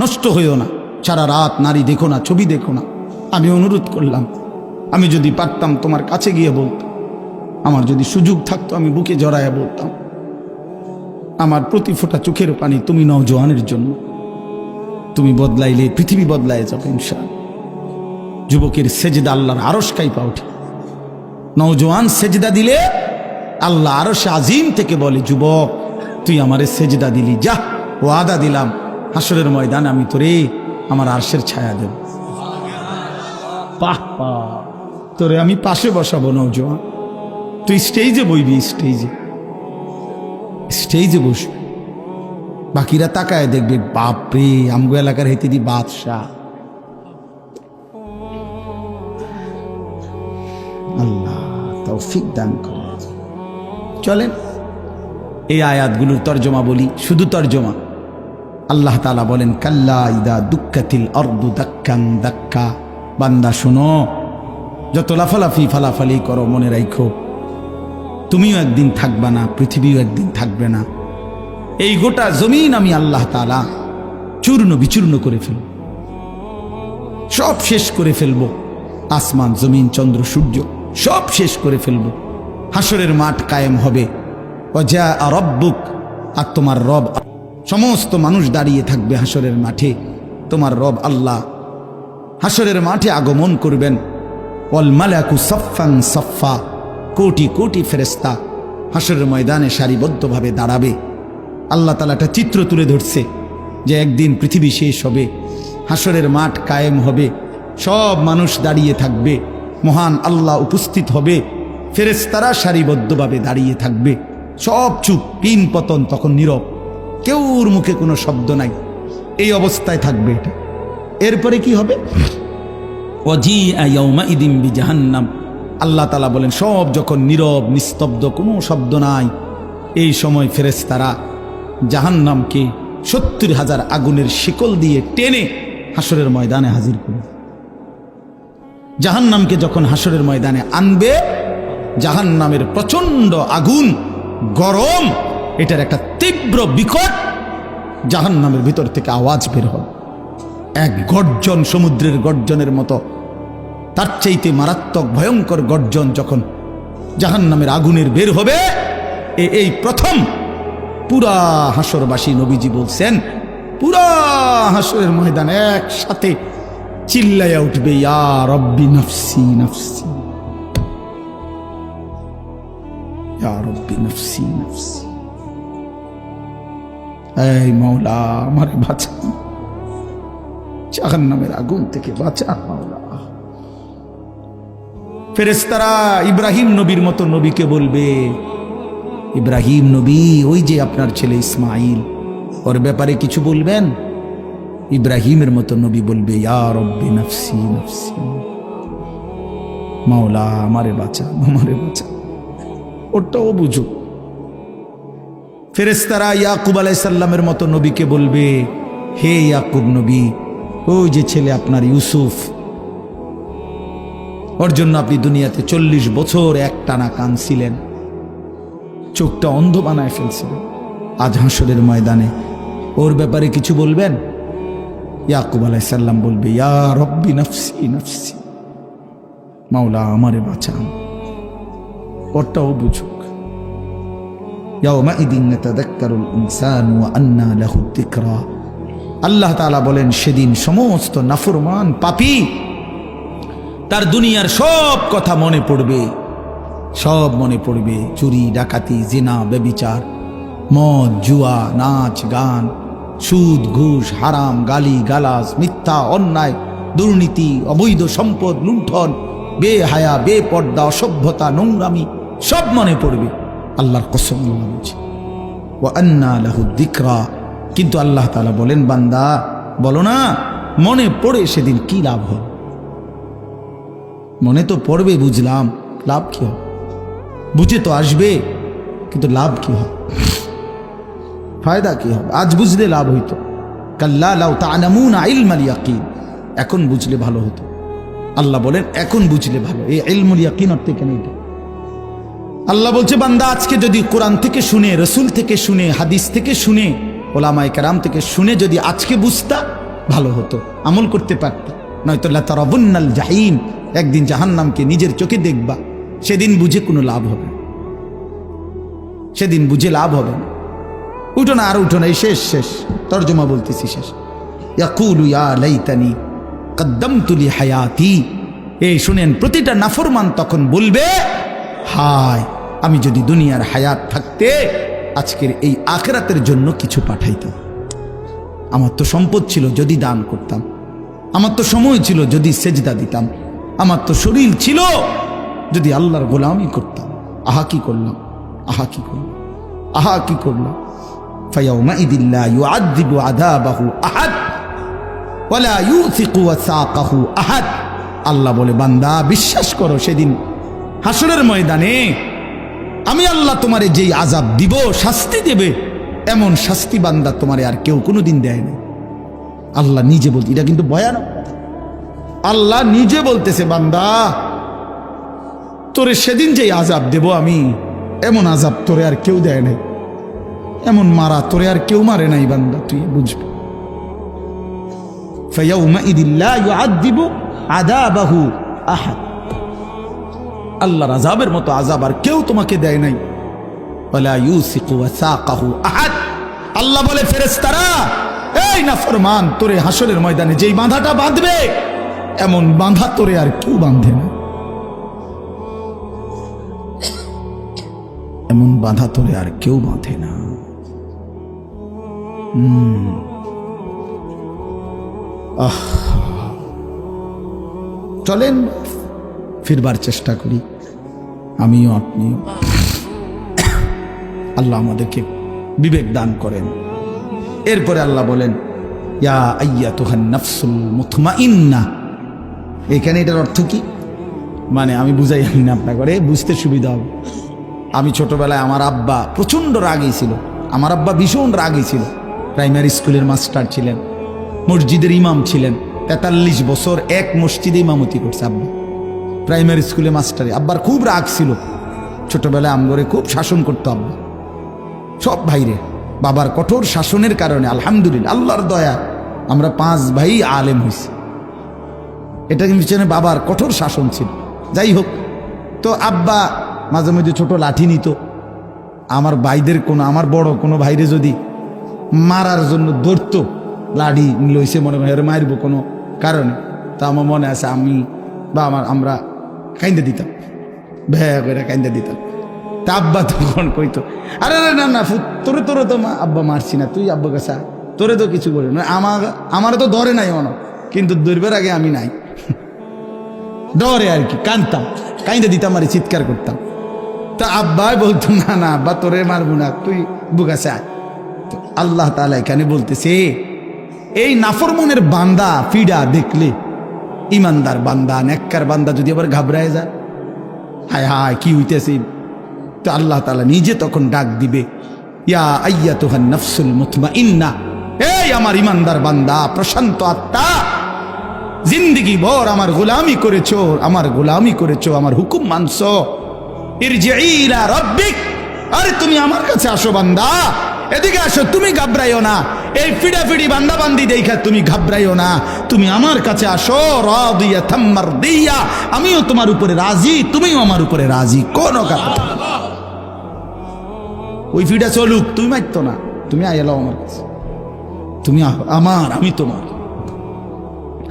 নষ্ট হইও না, সারা রাত নারী দেখো না, ছবি দেখো না। আমি অনুরোধ করলাম, আমি যদি পারতাম তোমার কাছে গিয়ে বলতাম, আমার যদি সুযোগ থাকতো আমি বুকে জড়াইয়া বলতাম, আমার প্রতি ফোঁটা চোখের পানি তুমি নওজোয়ানের জন্য। তুমি বদলাইলে পৃথিবী বদলায় যাবে ইনশাআল্লাহ। যুবকের সেজদা আল্লাহর আরশ কাইপা ওঠে। নওজোয়ান সেজদা দিলে আল্লাহ আরশে আজিম থেকে বলে, যুবক তুই আমারে সেজদা দিলি, যা ওয়াদা দিলাম হাসরের ময়দান আমি তোরে আমার আরশের ছায়া দেব। বাহ বাহ, তোরে আমি পাশে বসাবো নওজোয়ান, তুই স্টেজে বইবি, স্টেজে বসবি, বাকিরা তাকায় দেখবে, বাপরে আমগো এলাকার হেতে দি বাদশাহ। আল্লাহ তৌফিক দান করে। চলেন এই আয়াতগুলোর তর্জমা বলি, শুধু তর্জমা। আল্লাহ তাআলা বলেন, কাল্লা ইদা দুক্কাতিল আরদু দাক্কান দাক্কা। বান্দা শোনো, যত লাফালাফি ফালাফালি করো মনে রাখো, তুমিও একদিন থাকবা না, পৃথিবীও একদিন থাকবে না। এই গোটা জমিন আমি আল্লাহ তাআলা চূর্ণ বিচূর্ণ করে ফেলব, সব শেষ করে ফেলব। আসমান জমিন চন্দ্র সূর্য সব শেষ করে ফেলব। হাসরের মাঠ কায়েম হবে। ওয়াজা রব্বুক, আর তোমার রব, সমস্ত মানুষ দাঁড়িয়ে থাকবে হাসরের মাঠে। তোমার রব আল্লাহ হাসরের মাঠে আগমন করবেন। ওয়াল মালাকু সাফফান সাফফা, কোটি কোটি ফেরেশতা হাসরের ময়দানে সারিবদ্ধভাবে দাঁড়াবে। আল্লাহ তাআলা একটা চিত্র তুলে ধরছে যে একদিন পৃথিবী শেষ হবে, হাসরের মাঠ কায়েম হবে, সব মানুষ দাঁড়িয়ে থাকবে, মহান আল্লাহ উপস্থিত হবে, ফেরেশতারা সারিবদ্ধভাবে দাঁড়িয়ে থাকবে, সব চুপ, পিন পতন, তখন নীরব, কেউর মুখে কোনো শব্দ নাই। এই অবস্থায় থাকবে এটা। এরপরে কি হবে? ওয়াজিআ ইয়াউমাইদিন বিজাহান্নাম। আল্লাহ তাআলা বলেন, সব যখন নীরব নিস্তব্ধ, কোনো শব্দ নাই, এই সময় ফেরেশতারা জাহান্নামকে ৭০,০০০ আগুনের শিকল দিয়ে টেনে হাসরের ময়দানে হাজির করবে। জাহান্নামকে যখন হাসরের ময়দানে আনবে, জাহান্নামের প্রচন্ড আগুন, গরম, এটার একটা তীব্র বিকট জাহান্নামের ভিতর থেকে আওয়াজ বের হবে, এক গর্জন, সমুদ্রের গর্জনের মতো। তার চাইতে মারাত্মক ভয়ঙ্কর গর্জন যখন জাহান্নামের আগুনের বের হবে, এই প্রথম পুরা হাসরবাসী, নবীজি বলছেন, পুরা হাসরের ময়দানে একসাথে চিল্লাইয়া উঠবে, ইয়া রব্বি নফসি নফসি, ইয়া রব্বি নফসি নফসি। এই মাওলা আমারে বাঁচা, জাহান্নামের আগুন থেকে বাঁচা মাওলা। ফেরেশতারা ইব্রাহিম নবীর মতো নবীকে বলবে, ইব্রাহিম নবী, ওই যে আপনার ছেলে ইসমাইল, ওর ব্যাপারে কিছু বলবেন? ইব্রাহিমের মতো নবী বলবে, ইয়া রব্বি নফসি নফসি, মাওলা আমারে বাঁচা, আমারে বাঁচা। ওটাও বুঝুক। ফেরেশতারা ইয়াকুব আলাইহিস সালামের মতো নবীকে বলবে, হে ইয়াকুব নবী, ওই যে ছেলে আপনার ইউসুফ, ওর জন্য আপনি দুনিয়াতে 40 বছর একটানা কাঁদছিলেন, চোখটা অন্ধ বানায় ফেলছিলেন, আজ হাসরের ময়দানে ওর ব্যাপারে কিছু বলবেন? ইয়াকুব আলাইহিস সালাম বলবে, ইয়া রব্বি নফসি নফসি, মাওলা আমারে বাঁচান। ওটাও বুঝুক। ইয়াউমাইদিন ইয়াতাযাক্কারুল ইনসানু ওয়া আন্না লাহু যিকরা। আল্লাহ তাআলা বলেন, সেদিন সমস্ত নাফরমান পাপী তার দুনিয়ার সব কথা মনে পড়বে, সব মনে পড়বে। চুরি, ডাকাতি, জিনা, ব্যভিচার, মদ, জুয়া, নাচ, গান, সুদ, ঘুষ, হারাম, গালি গালাজ, মিথ্যা, অন্যায়, দুর্নীতি, অবৈধ সম্পদ লুণ্ঠন, বেহায়া, বেপর্দা, অসভ্যতা, নোংরামি, সব মনে পড়বে। আল্লাহর কসম বলছি, ওয়া আন্না লাহু যিকরা। কিন্তু আল্লাহ তাআলা বলেন, বান্দা বলো না, মনে পড়ে সেদিন কি লাভ হবে? মনে তো পড়বে, বুঝলাম, লাভ কি হবে? বুঝে তো আসবে, কিন্তু লাভ কি হবে? ফায়দা কি হবে? আজ বুঝলে লাভ হইতো। কাল্লা লাউ তা'লামুনা ইলমাল ইয়াকিন, এখন বুঝলে ভালো হতো। আল্লাহ বলেন, এখন বুঝলে ভালো। এই ইলমুল ইয়াকিন অর্থ কেন এটা? আল্লাহ বলছে, বান্দা আজকে যদি কোরআন থেকে শুনে, রসুল থেকে শুনে, হাদিস থেকে শুনে, ওলামায়ে কেরাম থেকে শুনে যদি আজকে বুঝতা, ভালো হতো, আমল করতে পারতা। নয়তো লাতারাবুন্নাল জাহিম, একদিন জাহান্নামকে নিজের চোখে দেখবা, সেদিন বুঝে কোনো লাভ হবে না, সেদিন বুঝে লাভ হবে না। উঠো না, আর উঠো না, এই শেষ শেষ তর্জমা বলতেছি, শেষ। ইয়াকুলু ইয়া লাইতানি কদ্দামতু লি হায়াতি। এই শুনেন, প্রতিটা নাফরমান তখন বলবে, হায় আমি যদি দুনিয়ার হায়াত থাকতে আজকের এই আখিরাতের জন্য কিছু পাঠাইতাম। আমার তো সম্পদ ছিল, যদি দান করতাম। আমার তো সময় ছিল, যদি সেজদা দিতাম। আমার তো শরীর ছিল, যদি আল্লাহর গোলামি করতাম। আহা কি করলাম, আহা কি করলাম, আহা কি করলাম। ফায়াউমাইযিন লা ইউআযযিবু আযাবাহু আহাদ ওয়ালা ইউসিকু ওয়াসাকাহু আহাদ। আল্লাহ বলে, বান্দা বিশ্বাস করো, সেদিন হাসরের ময়দানে আমি আল্লাহ তোমারে যেই আযাব দিব, শাস্তি দেবে, এমন শাস্তি বান্দা তোমারে আর কেউ কোনোদিন দেয় না। আল্লাহ নিজে বলতে, এটা কিন্তু ভয়ানক। আল্লাহ নিজে বলতেছে, বান্দা তোরে সেদিন যেই আযাব দেব আমি, এমন আযাব তোরে আর কেউ দেয় নাই, এমন মারা তোরে আর কেউ মারে নাই বান্দা, তুই বুঝবি। ফায়াউমাইযিন লা ইউআযযিবু আযাবাহু আহাদ। আল্লাহর আযাবের মতো আযাব আর কেউ তোমাকে দেয় নাই। ওয়ালা ইউসিকু ওয়াসাকাহু আহাদ। আল্লাহ বলে, ফেরেশতারা, এই নাফরমান, তোরে হাসরের ময়দানে যেই বাঁধাটা বাঁধবে, এমন বাঁধা তোরে আর কেউ বাঁধে না, এমন বাঁধা তোরে আর কেউ বাঁধে না। চলেন ফিরবার চেষ্টা করি, আমিও আপনিও। আল্লাহ আমাদেরকে বিবেক দান করেন। এরপরে আল্লাহ বলেন, ইয়া আইয়াতুহান নাফসুল মুতমাইন্নাহ। এখানে এটার অর্থ কি, মানে আমি বুঝাই না, আপনাকে বুঝতে সুবিধা হবে। আমি ছোটবেলায় আমার আব্বা প্রচণ্ড রাগী ছিল, আমার আব্বা ভীষণ রাগী ছিল। প্রাইমারি স্কুলের মাস্টার ছিলেন, মসজিদের ইমাম ছিলেন, 43 বছর এক মসজিদে ইমামতি করছে আব্বা, প্রাইমারি স্কুলে মাস্টারে। আব্বার খুব রাগ ছিল, ছোটবেলায় আমগরে খুব শাসন করতো আব্বা, সব ভাইরে। বাবার কঠোর শাসনের কারণে আলহামদুলিল্লাহ, আল্লাহর দয়া, আমরা 5 ভাই আলেম হয়েছি। এটা পিছনে বাবার কঠোর শাসন ছিল। যাই হোক, তো আব্বা মাঝে মাঝে ছোট লাঠি নিত। আমার ভাইদের কোনো, আমার বড় কোনো ভাইরে যদি মারার জন্য ধরতো, লাঠি লইছে, মনে হয় মারবো কোনো কারণে, তা আমার মনে আছে আমি বা আমরা কাইন্দা দিতাম, ভ্যা করে কাইন্দা দিতাম। তা আব্বা তখন কইতো, আরে না না তোরে তোরে তো আব্বা মারছি না, তুই আব্বা কাছে তোরে তো কিছু বলি না। আমার তো ধরে নাই মনে, কিন্তু ধরবার আগে আমি নাই, ডরে আর কি, কাঁদতাম, কাইন্দা দিতাম আর চিৎকার করতাম। তা আব্বাই বলতো, না না আব্বা তোরে মারবো না, তুই বুকাছে আয়। তো আল্লাহ তাআলা এখানে বলতেছে, এই নাফরমানের বান্দা ফিডা দেখলে, ইমানদার বান্দা, নেককার বান্দা যদি আবার ঘাবড়ায় যায়, হায় হায় কি হইতেছে, তো আল্লাহ তাআলা নিজে তখন ডাক দিবে, ইয়া আইয়াতুহান নাফসুল মুতমাইন্নাহ। এই আমার ইমানদার বান্দা, প্রশান্ত আত্মা, জিন্দেগি ভর আমার গোলামি করেছো, আমার গোলামি করেছো, আমার হুকুম মানছো, ইরজিই ইলা রাব্বিক। আরে তুমি আমার কাছে আসো বান্দা, এদিকে আসো, তুমি ঘাবড়াইও না। এই ফিডাফিডি বান্দা বান্দি দেখা তুমি ঘাবড়াইও না, তুমি আমার কাছে আসো। রাদিয়াতাম মারদিয়া, আমিও তোমার উপরে রাজি, তুমিও আমার উপরে রাজি, কোন কথা। ওই ফিডা চলুক, তুমি মারতো না, তুমি আইলাও আমার কাছে, তুমি আমার, আমি তোমার।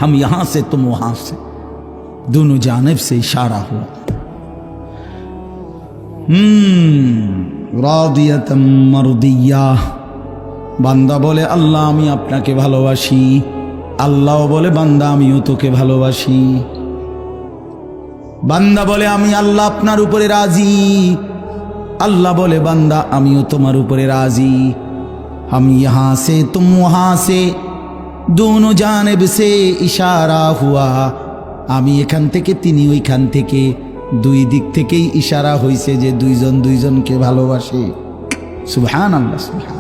हम यहां से तुम वहां से, दोनों जानिब से इशारा हुआ। রাদিয়াতাম মারদিয়া। বান্দা বলে, আল্লাহ আমি আপনাকে ভালোবাসি, আল্লাহ বলে, বান্দা আমিও তোকে ভালোবাসি। বান্দা বলে, আমি আল্লাহ আপনার উপরে রাজি, আল্লাহ বলে, বান্দা আমিও তোমার উপরে রাজি। हम यहां से तुम वहां से, दोनों जानिब से इशारा हुआ। আমি এখান থেকে, তিনি ওইখান থেকে, দুই দিক থেকেই ইশারা হইছে যে দুইজন দুইজনকে ভালোবাসে। সুবহানাল্লাহ, সুবহান,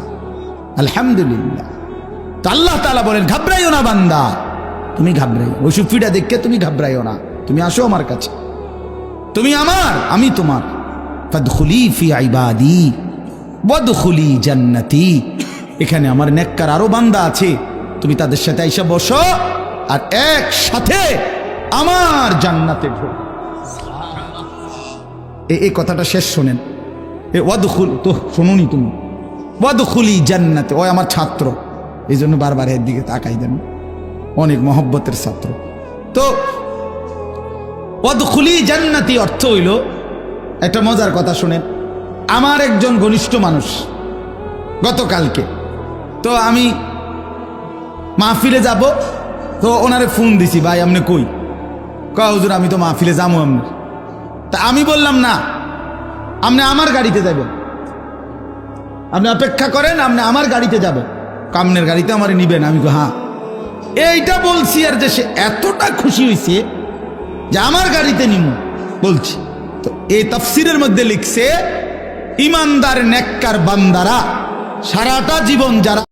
আলহামদুলিল্লাহ। তো আল্লাহ তাআলা বলেন, ঘাবড়াইও না বান্দা, তুমি ঘাবড়াইও, ওই সুফিটা দেখে তুমি ঘাবড়াইও না, তুমি আসো আমার কাছে, তুমি আমার, আমি তোমার। ফাদখুলি ফি ইবাদি ওয়াদখুলি জান্নাতি। এখানে আমার নেককার আরো বান্দা আছে, তুমি তাদের সাথে আইসা বসো আর একসাথে আমার জান্নাতে ঢোক। এই কথাটা শেষ শোনেন, ওয়াদখুল, তো শোনোনি তুমি, ওয়াদখুলি জান্নাতে। ওই আমার ছাত্র, এই জন্য বারবার এর দিকে তাকাই দেন, অনেক মহব্বতের ছাত্র। তো ওয়াদখুলি জান্নাতি অর্থ হইল, একটা মজার কথা শুনেন। আমার একজন ঘনিষ্ঠ মানুষ গতকালকে, তো আমি মাহফিলে যাব, তো ওনারে ফোন দিছি, ভাই আপনি কই? কয় হুজুর আমি তো মাহফিলে যাবো আপনার। তা আমি বললাম না, আপনি আমার গাড়িতে যাবেন, আপনি অপেক্ষা করেন, আপনি আমার গাড়িতে যাবেন, কামনের গাড়িতে আমারে নিবেন। আমি হ্যাঁ, এইটা বলছি, আর যে সে এতটা খুশি হয়েছে যে আমার গাড়িতে নিব বলছি। তো এই তাফসিরের মধ্যে লিখছে, ইমানদার নেককার বান্দারা সারাটা জীবন যারা